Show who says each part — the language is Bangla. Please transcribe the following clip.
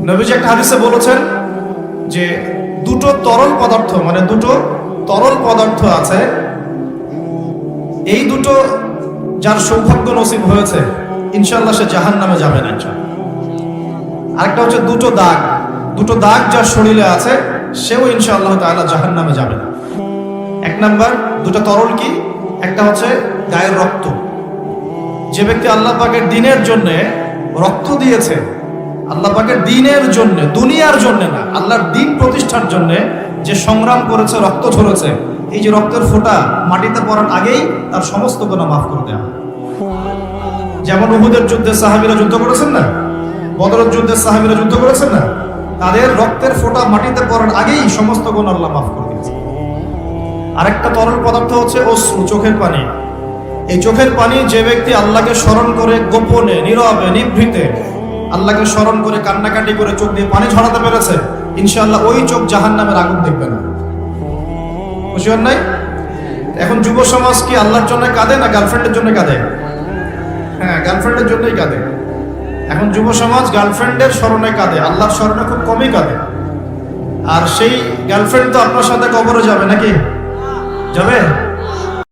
Speaker 1: নবীজি একটা হাদিসে বলেছেন যে দুটো তরল পদার্থ, মানে দুটো তরল পদার্থ আছে, এই দুটো যার সৌভাগ্য নসিব হয়েছে ইনশাআল্লাহ সে জাহান্নামে যাবে না। আরেকটা হচ্ছে দুটো দাগ যার শরীরে আছে সেও ইনশাআল্লাহ তাআলা জাহান্নামে যাবে না। এক নাম্বার দুটো তরল কি? একটা হচ্ছে গায়ের রক্ত। যে ব্যক্তি আল্লাহ পাকের দ্বীনের জন্য রক্ত দিয়েছে, আল্লাহ পাকের দ্বীনের জন্য, দুনিয়ার জন্য না, আল্লাহর দ্বীন প্রতিষ্ঠার জন্য যে সংগ্রাম করেছে, রক্ত ঝরেছে, এই যে রক্তের ফোঁটা মাটিতে পড়ার আগেই তার সমস্ত গুনাহ মাফ করে দেওয়া। যেমন উহুদের যুদ্ধে সাহাবীরা যুদ্ধ করেছেন না, বদরের যুদ্ধে সাহাবীরা যুদ্ধ করেছেন না, তাদের রক্তের ফোঁটা মাটিতে পড়ার আগেই সমস্ত গুনাহ আল্লাহ মাফ করে দিয়েছে। আরেকটা তরল পদার্থ হচ্ছে অশ্রু, চোখের পানি। এই চোখের পানি যে ব্যক্তি আল্লাহকে স্মরণ করে গোপনে, নীরবে, নিভৃতে আল্লাহকে স্মরণ করে কান্নাকাটি করে চোখ দিয়ে পানি ঝরাতে পেরেছে, ইনশাআল্লাহ ওই চোখ জাহান্নামের আগুন দেখবে না। খুশি হন নাই? এখন যুব সমাজ কি আল্লাহর জন্য কাঁদে না গার্লফ্রেন্ডের জন্য কাঁদে? হ্যাঁ, গার্লফ্রেন্ডের জন্যই কাঁদে। এখন যুব সমাজ গার্লফ্রেন্ডের স্মরণে কাঁদে, আল্লাহর স্মরণে খুব কমই কাঁদে। আর সেই গার্লফ্রেন্ড তো আপনার সাথে কবরে যাবে নাকি? যাবে?